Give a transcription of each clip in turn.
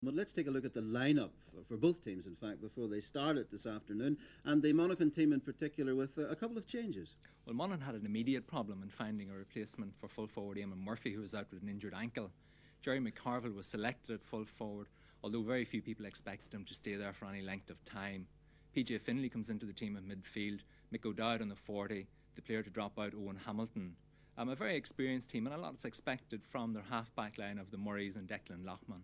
But let's take a look at the lineup for both teams, in fact, before they started this afternoon, and the Monaghan team in particular with a couple of changes. Well, Monaghan had an immediate problem in finding a replacement for full forward Eamon Murphy, who was out with an injured ankle. Jerry McCarville was selected at full forward, although very few people expected him to stay there for any length of time. PJ Finlay comes into the team at midfield, Mick O'Dowd on the 40, the player to drop out, Owen Hamilton. A very experienced team, and a lot is expected from their half-back line of the Murrays and Declan Loughman.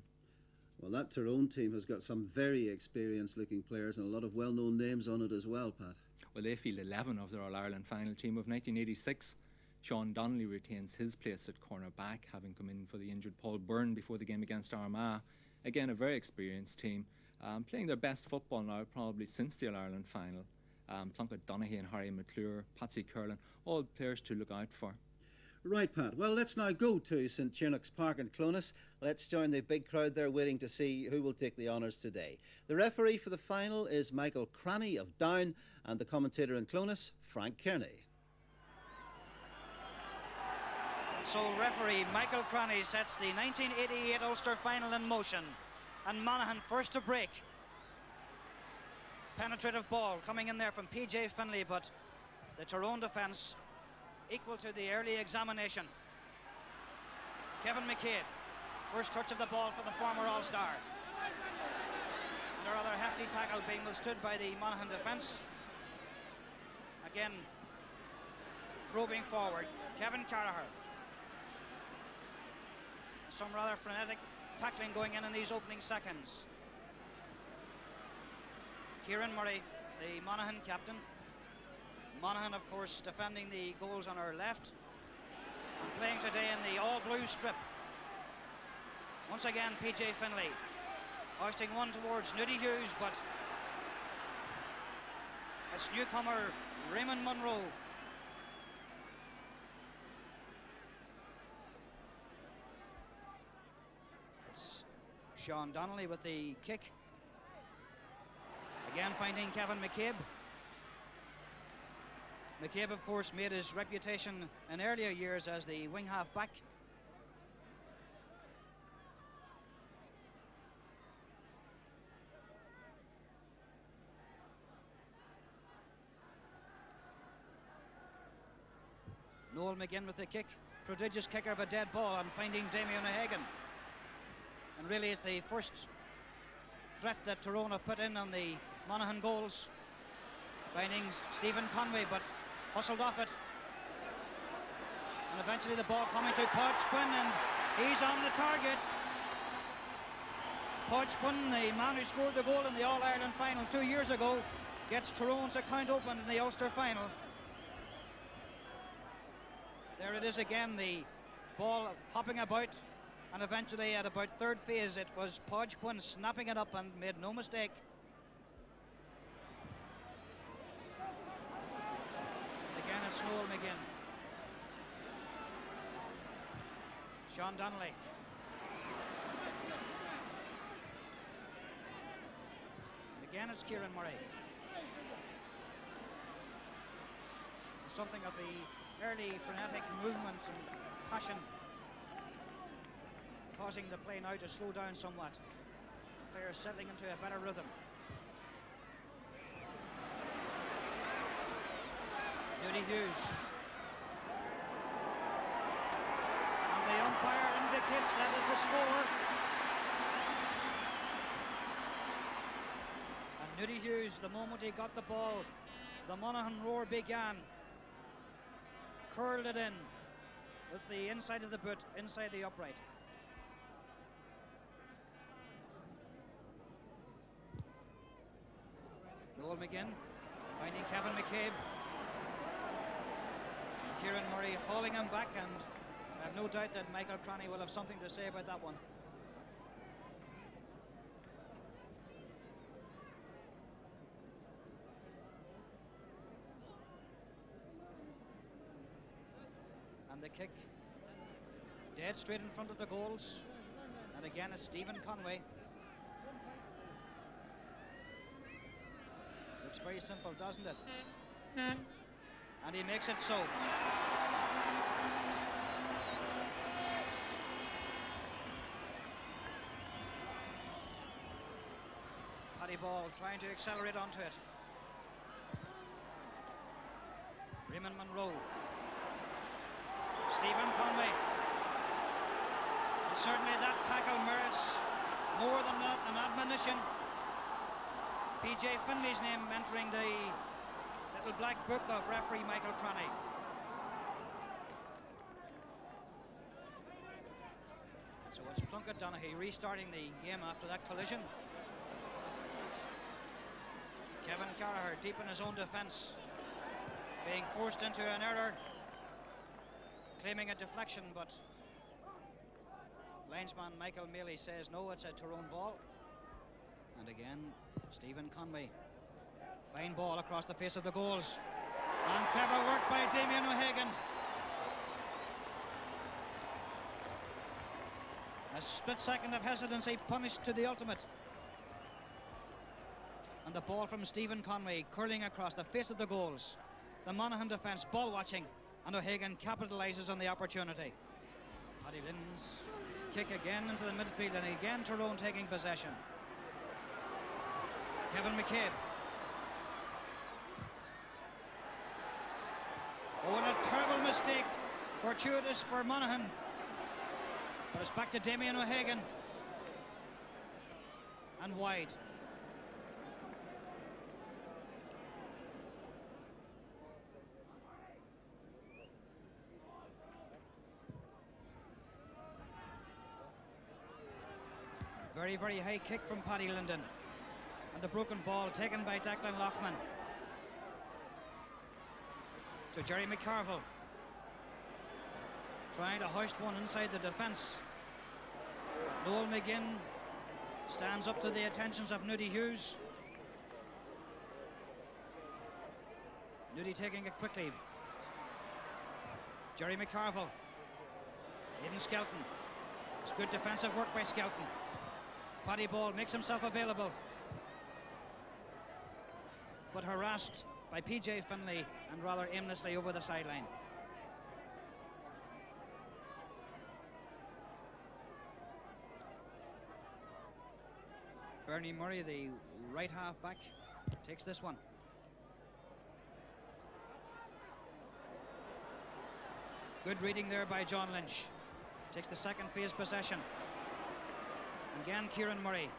Well, that Tyrone team has got some very experienced-looking players and a lot of well-known names on it as well, Pat. Well, they field 11 of their All-Ireland final team of 1986. Sean Donnelly retains his place at corner-back, having come in for the injured Paul Byrne before the game against Armagh. Again, a very experienced team, playing their best football now probably since the All-Ireland final. Plunkett Donaghy and Harry McClure, Patsy Curlin, all players to look out for. Right, Pat. Well, let's now go to St Chinnock's Park in Clonus. Let's join the big crowd there waiting to see who will take the honours today. The referee for the final is Michael Cranny of Down, and the commentator in Clonus, Frank Kearney. So referee Michael Cranny sets the 1988 Ulster final in motion, and Monaghan first to break. Penetrative ball coming in there from PJ Finlay, but the Tyrone defence equal to the early examination. Kevin McCabe, first touch of the ball for the former All-Star. Another rather hefty tackle being withstood by the Monaghan defence. Again, probing forward, Kevin Carragher. Some rather frenetic tackling going in these opening seconds. Kieran Murray, the Monaghan captain. Monaghan, of course, defending the goals on our left and playing today in the all-blue strip. Once again, PJ Finlay hoisting one towards Nudie Hughes, but it's newcomer Raymond Munro. It's Sean Donnelly with the kick. Again finding Kevin McCabe. McCabe, of course, made his reputation in earlier years as the wing half-back. Noel McGinn with the kick. Prodigious kicker of a dead ball and finding Damien O'Hagan. And really it's the first threat that Tyrone have put in on the Monaghan goals. Finding Stephen Conway, but hustled off it. And eventually the ball coming to Podge Quinn, and he's on the target. Podge Quinn, the man who scored the goal in the All-Ireland final 2 years ago, gets Tyrone's account open in the Ulster final. There it is again, the ball hopping about, and eventually at about third phase it was Podge Quinn snapping it up and made no mistake. Again it's Noel McGinn. Sean Donnelly. Again it's Kieran Murray. Something of the early frenetic movements and passion causing the play now to slow down somewhat. Players settling into a better rhythm. Nudie Hughes. And the umpire indicates that is a score. And Nudie Hughes, the moment he got the ball, the Monaghan roar began. Curled it in with the inside of the boot, inside the upright. Noel McGinn finding Kevin McCabe. Kieran Murray hauling him back, and I have no doubt that Michael Cranny will have something to say about that one. And the kick dead straight in front of the goals, and again it's Stephen Conway. Looks very simple, doesn't it? And he makes it so. Paddy Ball trying to accelerate onto it. Raymond Monroe. Stephen Conway. And certainly that tackle merits more than an admonition. PJ Finley's name entering the little black book of referee Michael Cranny. So it's Plunkett Donaghy restarting the game after that collision. Kevin Carragher deep in his own defence, being forced into an error, claiming a deflection, but linesman Michael Maley says no, it's a Tyrone ball. And again, Stephen Conway. Fine ball across the face of the goals. And clever work by Damien O'Hagan. A split second of hesitancy punished to the ultimate. And the ball from Stephen Conway curling across the face of the goals. The Monaghan defence ball watching, and O'Hagan capitalises on the opportunity. Paddy Lynn's kick again into the midfield, and again Tyrone taking possession. Kevin McCabe. Oh, and a terrible mistake, fortuitous for Monaghan. But it's back to Damien O'Hagan. And wide. Very, very high kick from Paddy Linden. And the broken ball taken by Declan Lockman. To Jerry McCarville. Trying to hoist one inside the defence. Noel McGinn stands up to the attentions of Nudie Hughes. Nudie taking it quickly. Jerry McCarville. Aidan Skelton. It's good defensive work by Skelton. Paddy Ball makes himself available, but harassed by PJ Finley and rather aimlessly over the sideline. Bernie Murray, the right half back, takes this one. Good reading there by John Lynch. Takes the second phase possession. Again, Kieran Murray.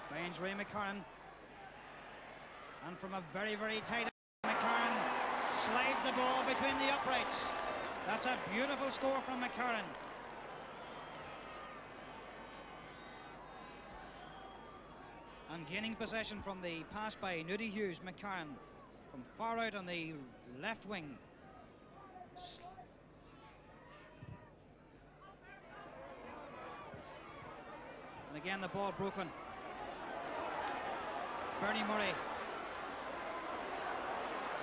Finds Ray McCarran. And from a very, very tight McCarran slides the ball between the uprights. That's a beautiful score from McCarran. And gaining possession from the pass by Nudie Hughes, McCarran from far out on the left wing. And again the ball broken. Bernie Murray.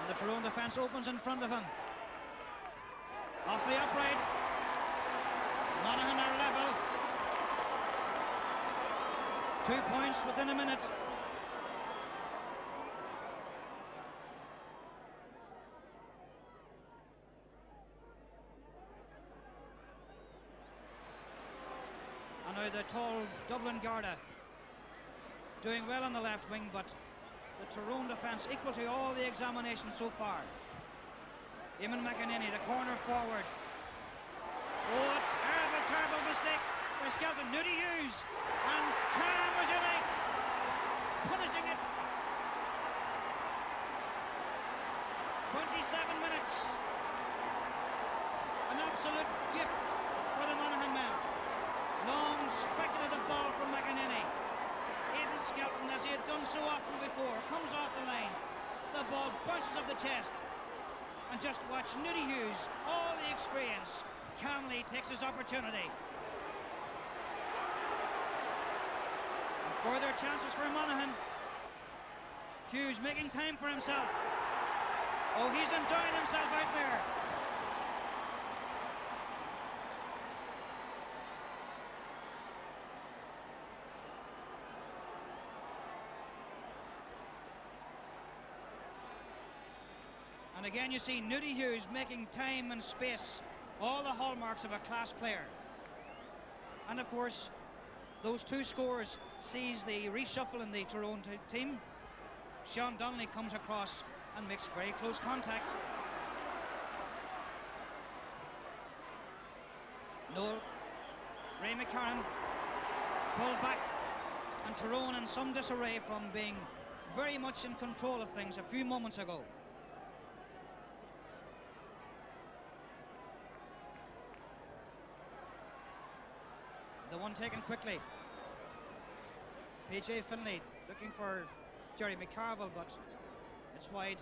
And the Tyrone defence opens in front of him. Off the upright. Monaghan are level. 2 points within a minute. And now the tall Dublin Garda doing well on the left wing, but the Tyrone defence equal to all the examinations so far. Eamon McEnany, the corner forward. Oh, a terrible, terrible mistake by Skelton. Nudie Hughes and calm as you like, punishing it. 27 minutes. An absolute gift for the Monaghan men. Long speculative ball from McEnany. Aidan Skelton, as he had done so often before, comes off the line. The ball bounces up the chest. And just watch Nudie Hughes, all the experience, calmly takes his opportunity. And further chances for Monaghan. Hughes making time for himself. Oh, he's enjoying himself out there. And again you see Nudie Hughes making time and space, all the hallmarks of a class player. And of course, those two scores sees the reshuffle in the Tyrone team. Sean Donnelly comes across and makes very close contact. Noel Ray McCarran pulled back, and Tyrone in some disarray from being very much in control of things a few moments ago. The one taken quickly. PJ Finlay looking for Jerry McCarville, but it's wide.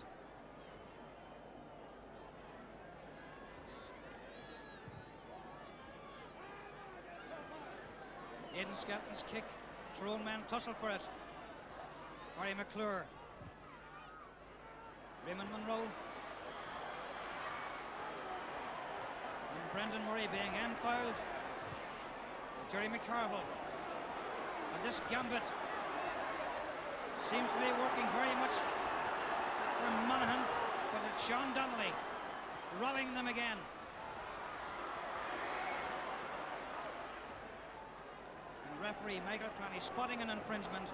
Aidan Skelton's kick. Tyrone men tussle for it. Harry McClure. Raymond Monroe. And Brendan Murray being end fouled. Jerry McCarville. And this gambit seems to be working very much for Monaghan, but it's Sean Donnelly rallying them again. And referee Michael Clanny spotting an infringement.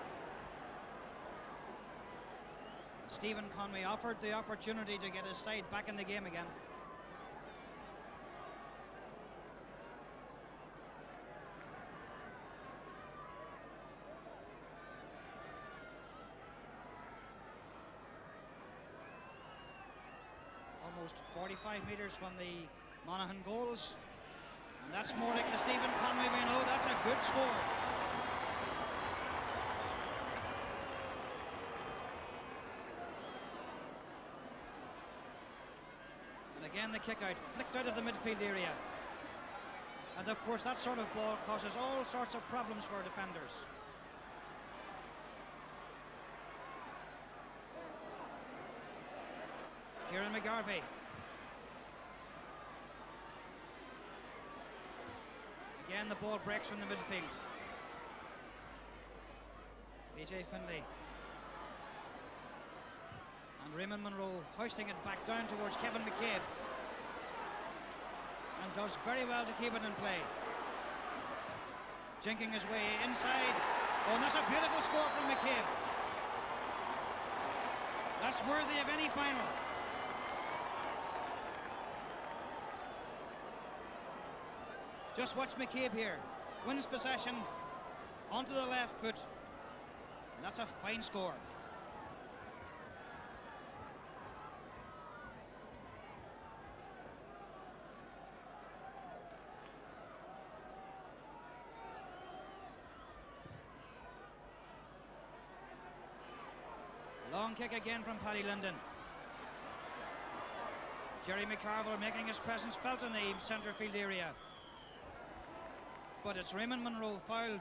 Stephen Conway offered the opportunity to get his side back in the game again. Almost 45 metres from the Monaghan goals. And that's more like the Stephen Conway we know. That's a good score. And again the kick out, flicked out of the midfield area. And of course that sort of ball causes all sorts of problems for defenders. Kieran McGarvey. Again the ball breaks from the midfield. PJ Finlay. And Raymond Monroe hoisting it back down towards Kevin McCabe. And does very well to keep it in play. Jinking his way inside. Oh, and that's a beautiful score from McCabe. That's worthy of any final. Just watch McCabe here. Wins possession onto the left foot. And that's a fine score. Long kick again from Paddy Linden. Jerry McCarville making his presence felt in the centre field area. But it's Raymond Monroe fouled.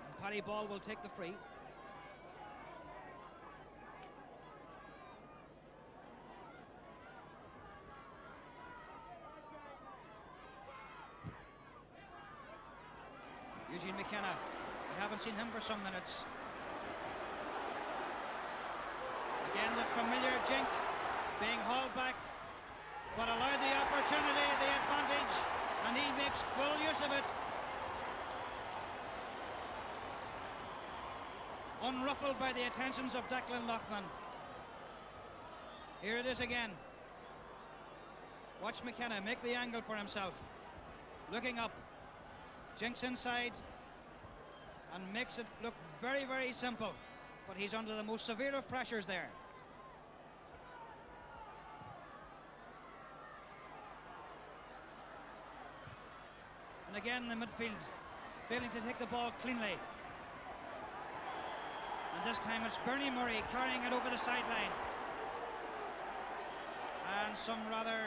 And Paddy Ball will take the free. Eugene McKenna. We haven't seen him for some minutes. Again, that familiar jink being hauled back, but allowed the opportunity, the advantage, and he makes full use of it. Unruffled by the attentions of Declan Loughman. Here it is again. Watch McKenna make the angle for himself. Looking up. Jinks inside and makes it look very, very simple. But he's under the most severe of pressures there. And again the midfield failing to take the ball cleanly. And this time it's Bernie Murray carrying it over the sideline. And some rather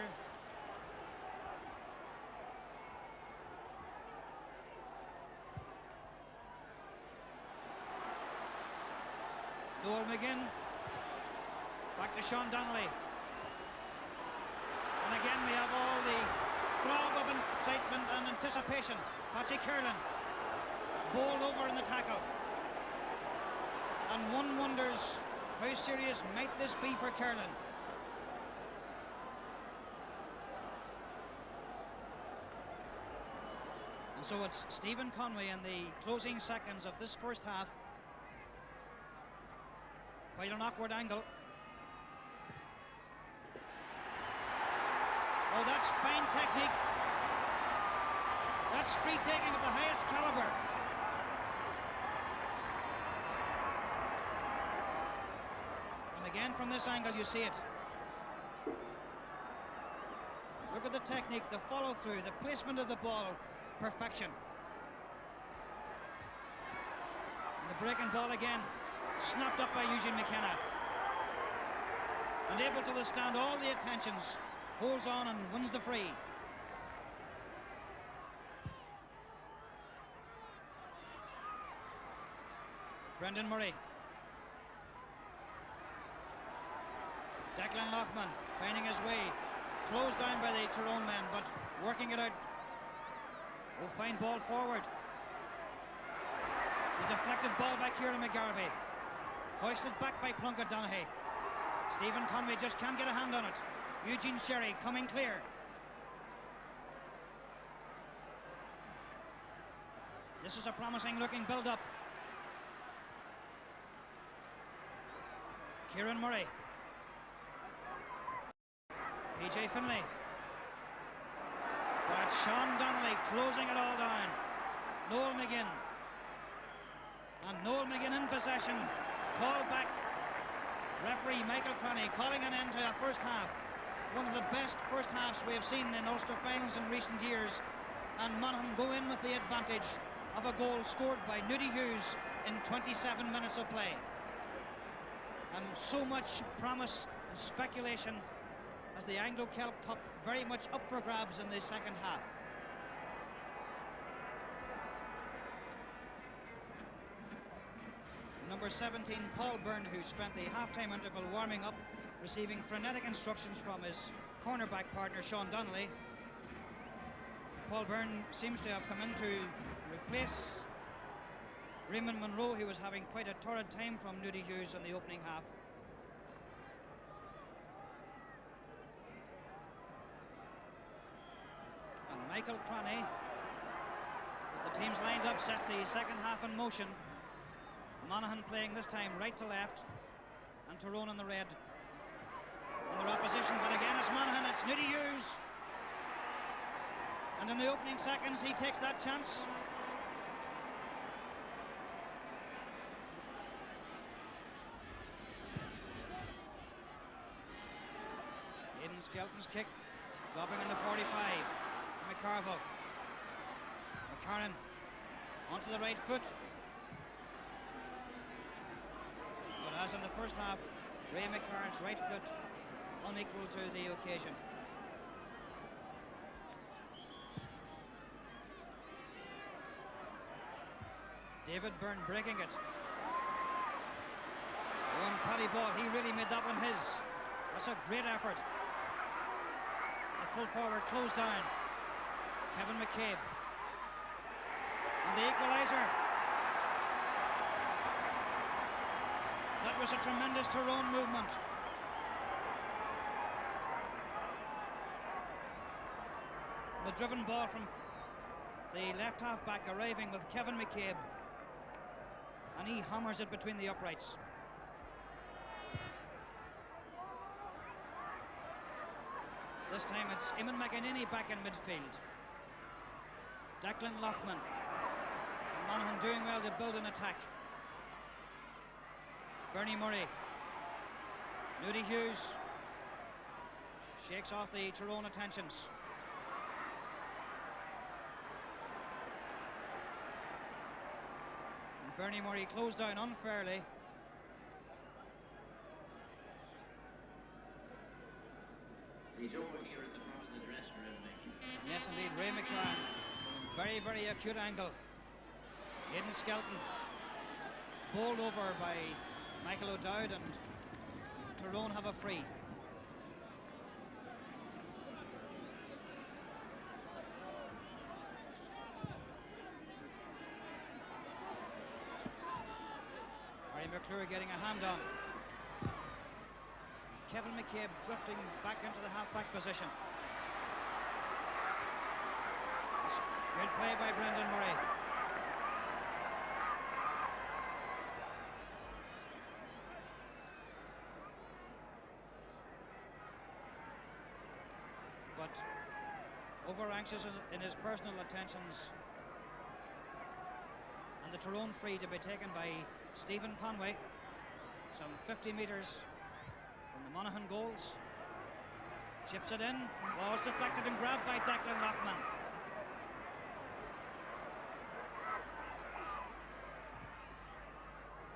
Noel McGinn. Back to Sean Donnelly. And again we have all the throb of excitement and anticipation. Patsy Curlin bowled over in the tackle. And one wonders how serious might this be for Curlin. And so it's Stephen Conway in the closing seconds of this first half. Quite an awkward angle. Oh, that's fine technique. That's free taking of the highest caliber. And again from this angle you see it. Look at the technique, the follow through, the placement of the ball, perfection. And the breaking ball again, snapped up by Eugene McKenna. And able to withstand all the attentions, holds on and wins the free. Brendan Murray. Declan Loughman finding his way. Closed down by the Tyrone men, but working it out. Oh, fine ball forward. The deflected ball by Kieran McGarvey. Hoisted back by Plunkett Donaghy. Stephen Conway just can't get a hand on it. Eugene Sherry coming clear. This is a promising looking build-up. Kieran Murray. PJ Finlay. But it's Sean Donnelly closing it all down. Noel McGinn. And Noel McGinn in possession. Call back. Referee Michael Croney calling an end to a first half. One of the best first halves we have seen in Ulster finals in recent years. And Monaghan go in with the advantage of a goal scored by Nudie Hughes in 27 minutes of play. And so much promise and speculation as the Anglo-Celt Cup very much up for grabs in the second half. Number 17, Paul Byrne, who spent the half-time interval warming up, receiving frenetic instructions from his cornerback partner, Sean Donnelly. Paul Byrne seems to have come in to replace Raymond Monroe, who was having quite a torrid time from Nudie Hughes in the opening half. And Michael Croney, with the teams lined up, sets the second half in motion. Monaghan playing this time right to left, and Tyrone in the red in their opposition. But again, it's Monaghan, it's Nudie Hughes. And in the opening seconds, he takes that chance. Aidan Skelton's kick, dropping in the 45. McCarville. McCarran onto the right foot. But as in the first half, Ray McCarran's right foot unequal to the occasion. David Byrne breaking it. One Paddy ball, he really made that one his. That's a great effort. The full forward closed down. Kevin McCabe. And the equaliser. That was a tremendous Tyrone movement. The driven ball from the left half back arriving with Kevin McCabe. And he hammers it between the uprights. This time it's Eamon McEnany back in midfield. Declan Loughman. And Monaghan doing well to build an attack. Bernie Murray. Nudie Hughes shakes off the Tyrone attentions. And Bernie Murray closed down unfairly. He's over here at the front of the dressing room, Nick. Yes, indeed, Ray McCran. Very, very acute angle. Aidan Skelton bowled over by Michael O'Dowd, and Tyrone have a free. Harry McClure getting a hand on. Kevin McCabe drifting back into the half-back position. Good play by Brendan Murray. But over anxious in his personal attentions, and the Tyrone free to be taken by Stephen Conway, some 50 metres from the Monaghan goals. Chips it in, ball's deflected and grabbed by Declan Lockman.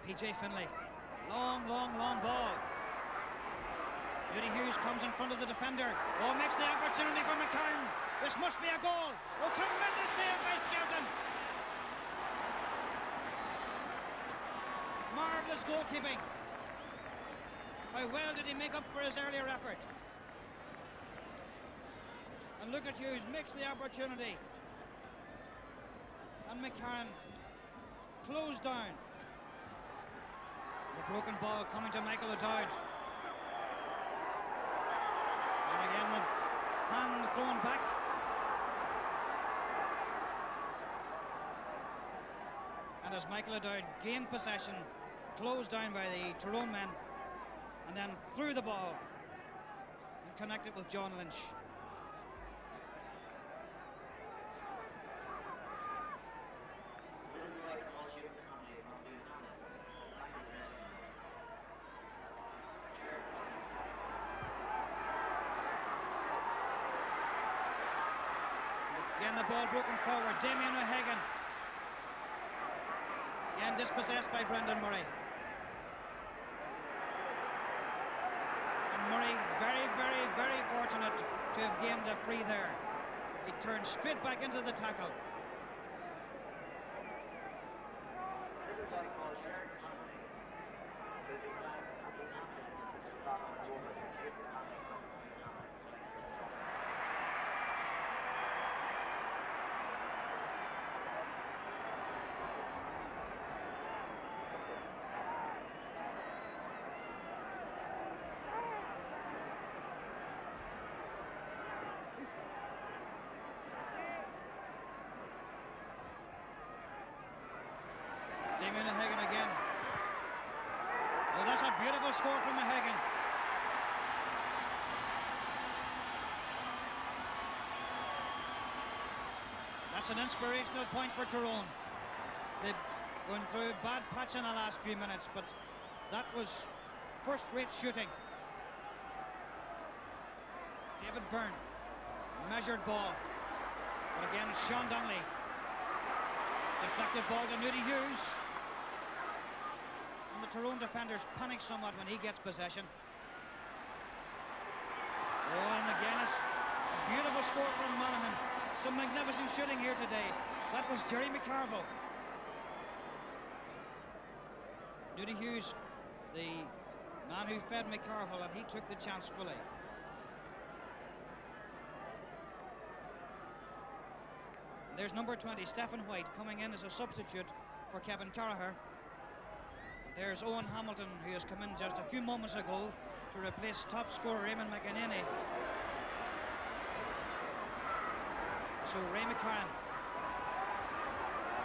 PJ Finlay, long ball. Nudie Hughes comes in front of the defender. Oh, makes the opportunity for McCann. This must be a goal. Oh, tremendous save by Skelton. Marvellous goalkeeping. How well did he make up for his earlier effort? And look at Hughes, makes the opportunity. And McCann closed down. The broken ball coming to Michael O'Dowd. And again the hand thrown back. And as Michael O'Dowd gained possession, closed down by the Tyrone men, and then threw the ball and connected with John Lynch. Again the ball broken forward, Damien O'Hagan. Again dispossessed by Brendan Murray. And Murray very fortunate to have gained a free there. He turned straight back into the tackle. Damien O'Hagan again. Oh, that's a beautiful score from O'Hagan. That's an inspirational point for Tyrone. They've gone through a bad patch in the last few minutes, but that was first-rate shooting. David Byrne, measured ball. But again, it's Sean Donnelly. Deflected ball to Nudie Hughes. And the Tyrone defenders panic somewhat when he gets possession. Oh, and again it's a beautiful score from Monaghan. Some magnificent shooting here today. That was Jerry McCarville. Nudie Hughes, the man who fed McCarville, and he took the chance fully. There's number 20, Stephen White, coming in as a substitute for Kevin Carraher. There's Owen Hamilton, who has come in just a few moments ago to replace top scorer Raymond McEnany. So Ray McCarran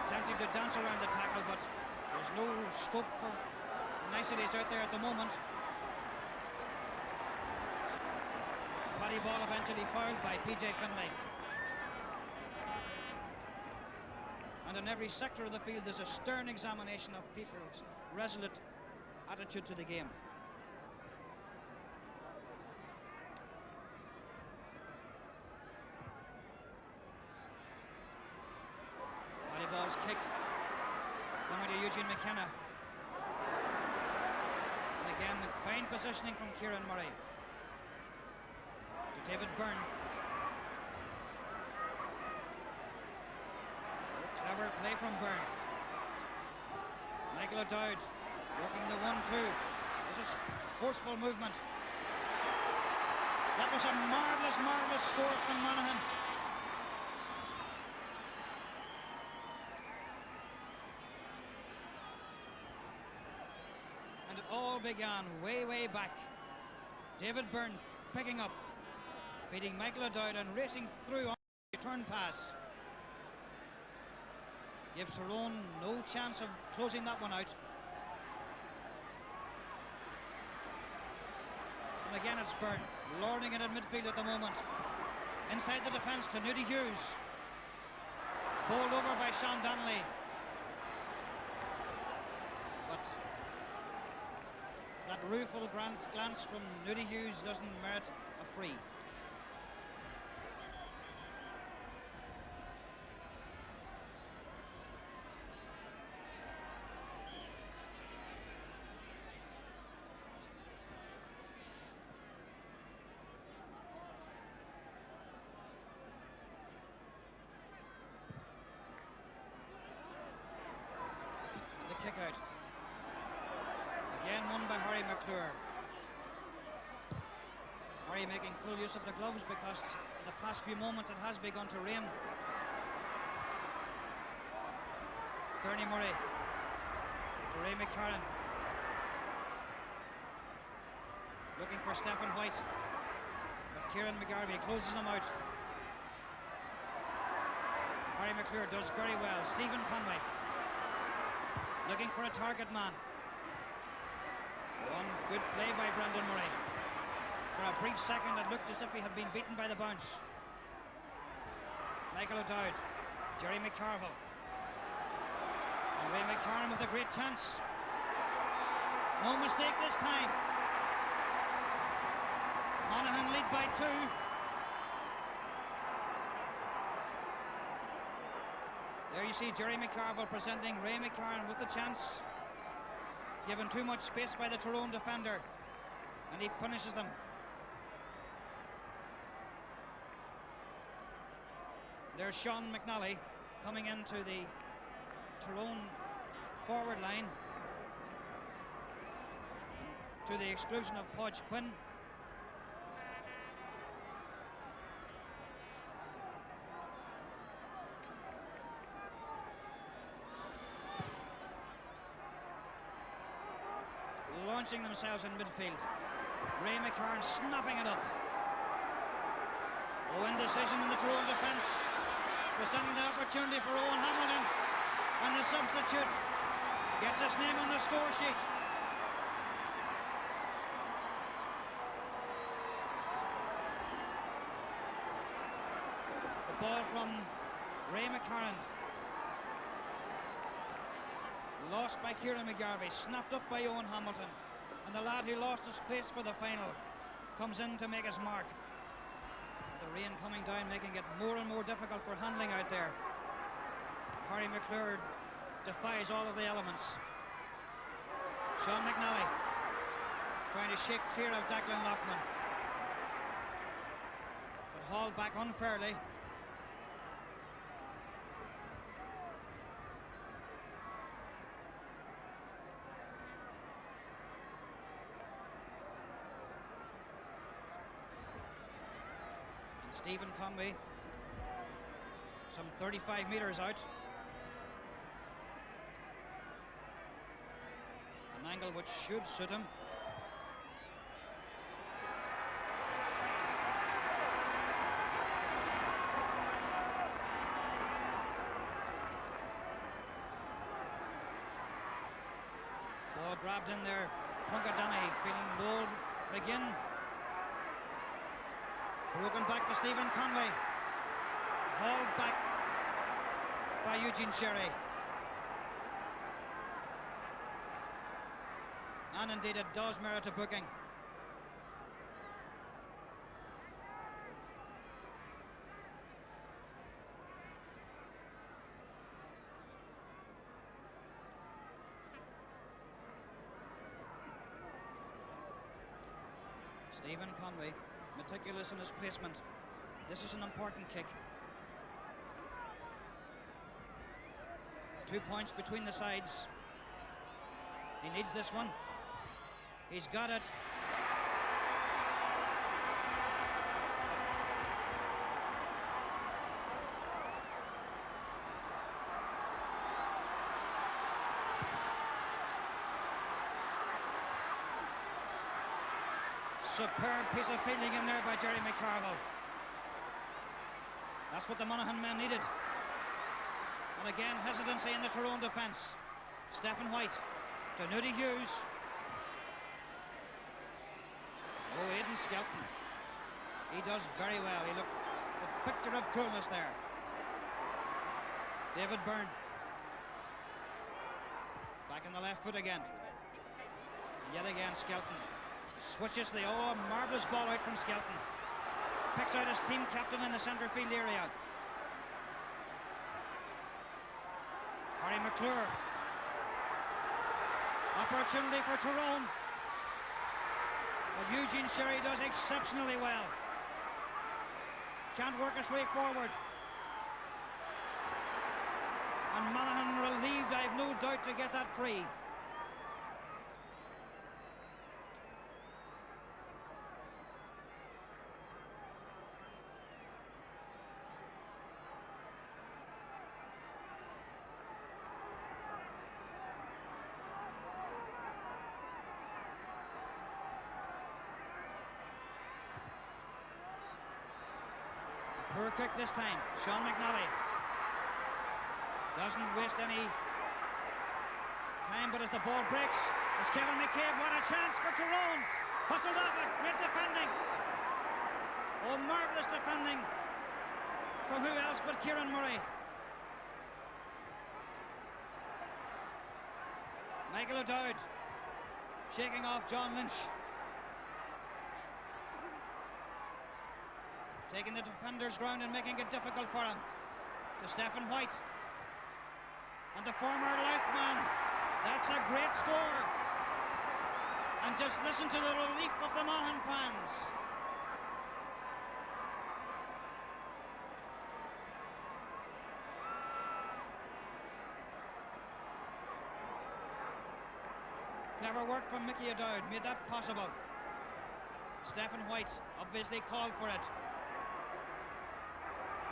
attempting to dance around the tackle, but there's no scope for niceties out there at the moment. Paddy ball eventually fouled by PJ Finlay. And in every sector of the field there's a stern examination of people's resolute attitude to the game. Paddy ball's kick coming to Eugene McKenna. And again the fine positioning from Kieran Murray to David Byrne. Clever play from Byrne. Michael O'Dowd working the 1-2. This is forceful movement. That was a marvellous score from Monaghan. And it all began way back. David Byrne picking up, feeding Michael O'Dowd and racing through on the return pass. gives Tyrone no chance of closing that one out. And again it's Byrne, lording it in midfield at the moment. Inside the defence to Nudie Hughes. Bowled over by Sean Donnelly. But that rueful glance from Nudie Hughes doesn't merit a free. Kick out. Again won by Harry McClure. Harry making full use of the gloves because in the past few moments it has begun to rain. Bernie Murray to Ray McCarran. Looking for Stephen White. But Kieran McGarvey closes him out. Harry McClure does very well. Stephen Conway looking for a target man. One good play by Brendan Murray. For a brief second it looked as if he had been beaten by the bounce. Michael O'Dowd, Jerry McCarville. And Ray McCarran with a great chance. No mistake this time. Monaghan lead by 2. There you see Jerry McCarville presenting Ray McCarran with the chance. Given too much space by the Tyrone defender, and he punishes them. There's Sean McNally coming into the Tyrone forward line to the exclusion of Podge Quinn. Launching themselves in midfield. Ray McCarran snapping it up. Oh, indecision in the Tyrone defence, presenting the opportunity for Owen Hamilton, and the substitute gets his name on the score sheet. The ball from Ray McCarran, lost by Kieran McGarvey, snapped up by Owen Hamilton, and the lad who lost his place for the final comes in to make his mark. The rain coming down, making it more and more difficult for handling out there. Harry McClure defies all of the elements. Sean McNally trying to shake clear of Declan Lockman, but hauled back unfairly. Stephen Conway, some 35 metres out. An angle which should suit him. Ball grabbed in there. Punkadani feeling Noel McGinn. Broken back to Stephen Conway. Hauled back by Eugene Sherry. And indeed it does merit a booking. Stephen Conway, meticulous in his placement. This is an important kick. 2 points between the sides. He needs this one. He's got it. Superb piece of fielding in there by Jerry McCarville. That's what the Monaghan men needed. And again, hesitancy in the Tyrone defence. Stephen White to Nudie Hughes. Oh, Aidan Skelton. He does very well. He looked a picture of coolness there. David Byrne. Back in the left foot again. Yet again, Skelton switches the marvellous ball out from Skelton. Picks out his team captain in the centre field area. Harry McClure. Opportunity for Tyrone. But Eugene Sherry does exceptionally well. Can't work his way forward. And Monaghan relieved, I have no doubt, to get that free. Poor kick this time. Sean McNally doesn't waste any time, but as the ball breaks, it's Kevin McCabe. What a chance for Tyrone. Hustled off it. Great defending. Oh, marvellous defending from who else but Kieran Murray. Michael O'Dowd shaking off John Lynch. Taking the defender's ground and making it difficult for him. To Stephen White. And the former Louth man. That's a great score. And just listen to the relief of the Monaghan fans. Clever work from Mickey O'Dowd made that possible. Stephen White obviously called for it.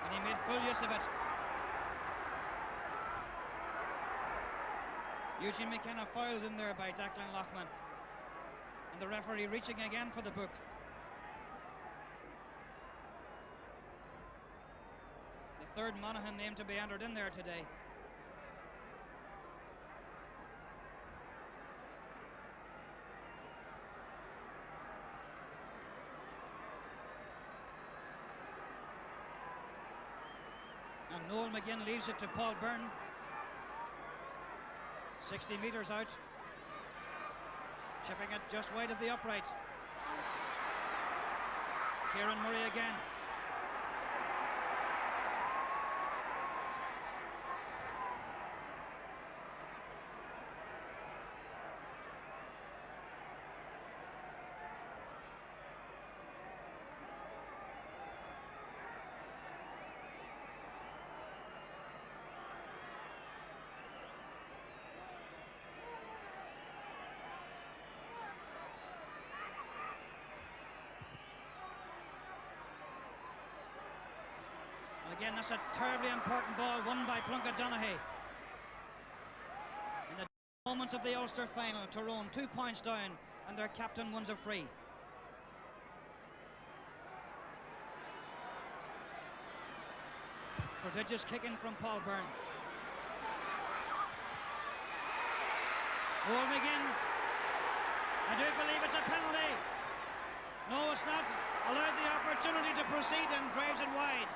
And he made full use of it. Eugene McKenna fouled in there by Declan Loughman. And the referee reaching again for the book. The third Monaghan name to be entered in there today. And Noel McGinn leaves it to Paul Byrne. 60 metres out. Chipping it just wide of the upright. Kieran Murray again. Again, that's a terribly important ball won by Plunkett Donaghy. In the moments of the Ulster final, Tyrone 2 points down and their captain wins a free. Prodigious kicking from Paul Byrne. Noel McGinn. I do believe it's a penalty. No, it's not. Allowed the opportunity to proceed and drives it wide.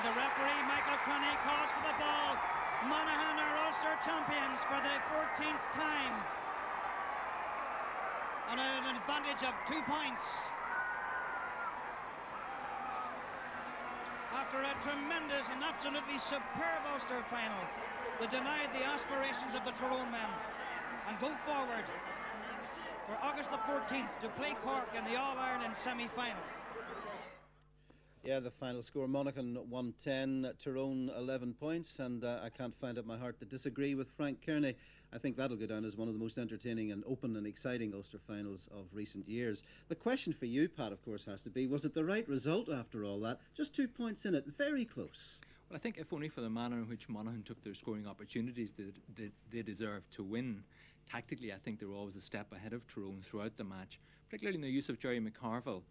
The referee, Michael Croney, calls for the ball. Monaghan are Ulster champions for the 14th time. On an advantage of 2 points. After a tremendous and absolutely superb Ulster final, they denied the aspirations of the Tyrone men and go forward for August the 14th to play Cork in the All-Ireland semi-final. Yeah, the final score, Monaghan 110, Tyrone 11 points, and I can't find it in my heart to disagree with Frank Kearney. I think that'll go down as one of the most entertaining and open and exciting Ulster finals of recent years. The question for you, Pat, of course, has to be, was it the right result after all that? Just 2 points in it, very close. Well, I think if only for the manner in which Monaghan took their scoring opportunities, they deserved to win. Tactically, I think they were always a step ahead of Tyrone throughout the match, particularly in the use of Jerry McCarville.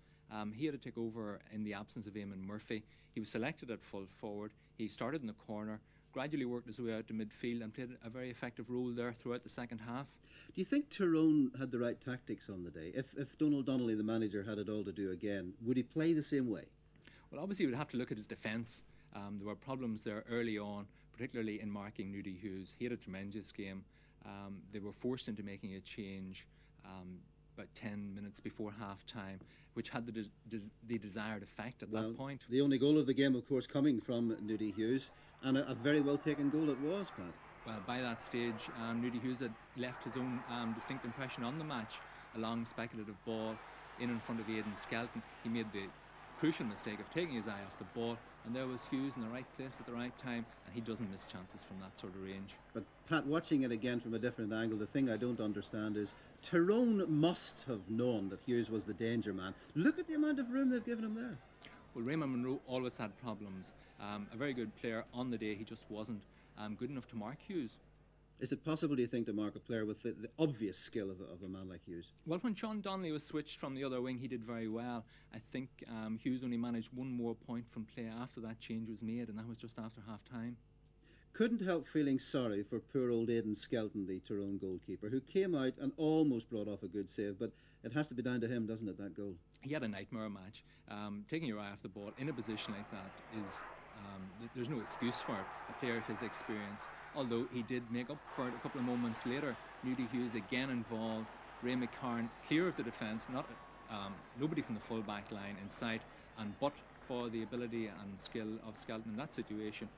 He had to take over in the absence of Eamon Murphy. He was selected at full forward. He started in the corner, gradually worked his way out to midfield and played a very effective role there throughout the second half. Do you think Tyrone had the right tactics on the day? If Donald Donnelly, the manager, had it all to do again, would he play the same way? Well, obviously, he would have to look at his defence. There were problems there early on, particularly in marking Nudie Hughes. He had a tremendous game. They were forced into making a change about 10 minutes before half-time, which had the desired effect at that point. The only goal of the game, of course, coming from Nudie Hughes, and a very well taken goal it was, Pat. Well, by that stage, Nudie Hughes had left his own distinct impression on the match. A long speculative ball in front of Aidan Skelton. He made the crucial mistake of taking his eye off the ball, and there was Hughes in the right place at the right time, and he doesn't miss chances from that sort of range. But Pat, watching it again from a different angle, the thing I don't understand is Tyrone must have known that Hughes was the danger man. Look at the amount of room they've given him there. Well, Raymond Monroe always had problems. A very good player on the day, he just wasn't good enough to mark Hughes. Is it possible, do you think, to mark a player with the obvious skill of a man like Hughes? Well, when Sean Donnelly was switched from the other wing, he did very well. I think Hughes only managed one more point from play after that change was made, and that was just after half-time. Couldn't help feeling sorry for poor old Aidan Skelton, the Tyrone goalkeeper, who came out and almost brought off a good save, but it has to be down to him, doesn't it, that goal? He had a nightmare match. Taking your eye off the ball in a position like that is... there's no excuse for it, a player of his experience. Although he did make up for it a couple of moments later. Nudie Hughes again involved, Ray McCarn clear of the defence, nobody from the full back line in sight, and but for the ability and skill of Skelton in that situation,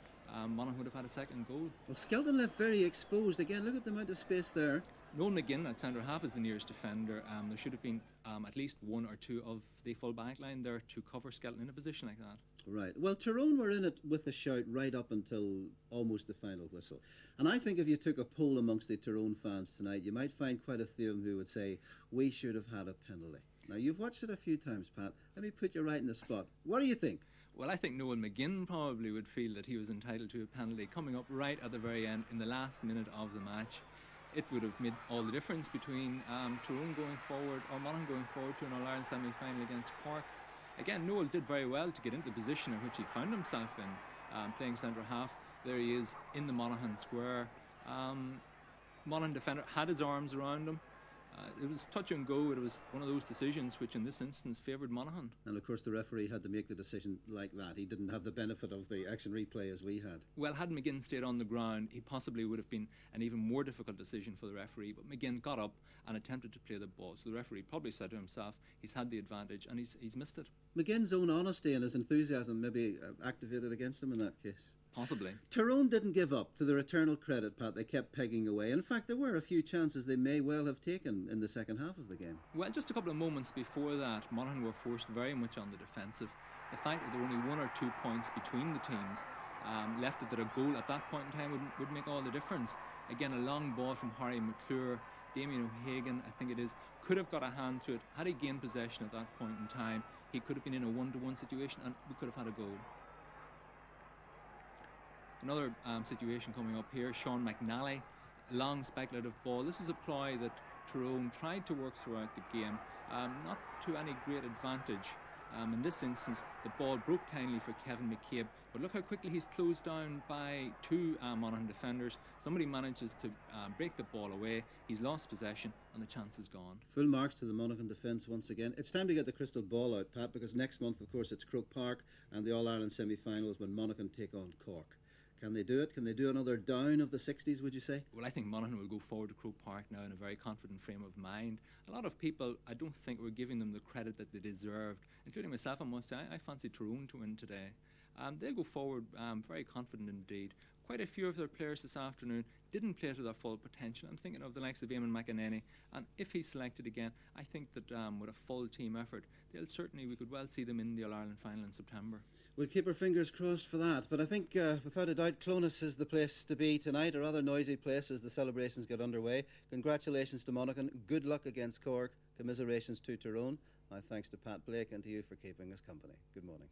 Monaghan would have had a second goal. Well, Skelton left very exposed again. Look at the amount of space there. Noel McGinn at centre half is the nearest defender. There should have been at least one or two of the full back line there to cover Skelton in a position like that. Right. Well, Tyrone were in it with a shout right up until almost the final whistle. And I think if you took a poll amongst the Tyrone fans tonight, you might find quite a few of them who would say, we should have had a penalty. Now, you've watched it a few times, Pat. Let me put you right in the spot. What do you think? Well, I think Noel McGinn probably would feel that he was entitled to a penalty coming up right at the very end in the last minute of the match. It would have made all the difference between Tyrone going forward or Monaghan going forward to an All-Ireland semi-final against Cork. Again, Noel did very well to get into the position in which he found himself in, playing centre half. There he is in the Monaghan square. Monaghan defender had his arms around him. It was touch and go. It was one of those decisions which in this instance favoured Monaghan. And of course the referee had to make the decision like that. He didn't have the benefit of the action replay as we had. Well, had McGinn stayed on the ground, he possibly would have been an even more difficult decision for the referee. But McGinn got up and attempted to play the ball. So the referee probably said to himself, he's had the advantage and he's missed it. McGinn's own honesty and his enthusiasm maybe activated against him in that case. Possibly. Tyrone didn't give up. To their eternal credit, Pat, they kept pegging away. In fact, there were a few chances they may well have taken in the second half of the game. Well, just a couple of moments before that, Monaghan were forced very much on the defensive. The fact that there were only 1 or 2 points between the teams left it that a goal at that point in time would make all the difference. Again, a long ball from Harry McClure. Damien O'Hagan, I think it is, could have got a hand to it. Had he gained possession at that point in time, he could have been in a 1-to-1 situation and we could have had a goal. Another situation coming up here, Sean McNally, long speculative ball. This is a ploy that Tyrone tried to work throughout the game, not to any great advantage. In this instance, the ball broke kindly for Kevin McCabe, but look how quickly he's closed down by 2 Monaghan defenders. Somebody manages to break the ball away. He's lost possession and the chance is gone. Full marks to the Monaghan defence once again. It's time to get the crystal ball out, Pat, because next month, of course, it's Croke Park and the All-Ireland semi-finals when Monaghan take on Cork. Can they do it? Can they do another down of the 60s, would you say? Well, I think Monaghan will go forward to Croke Park now in a very confident frame of mind. A lot of people, I don't think, were giving them the credit that they deserved, including myself, I must say. I fancy Tyrone to win today. They go forward very confident indeed. quite a few of their players this afternoon didn't play to their full potential. I'm thinking of the likes of Eamon McEnany, and if he's selected again, I think that with a full team effort, we could well see them in the All-Ireland final in September. We'll keep our fingers crossed for that. But I think, without a doubt, Clonus is the place to be tonight, or rather noisy place as the celebrations get underway. Congratulations to Monaghan. Good luck against Cork. Commiserations to Tyrone. My thanks to Pat Blake and to you for keeping us company. Good morning.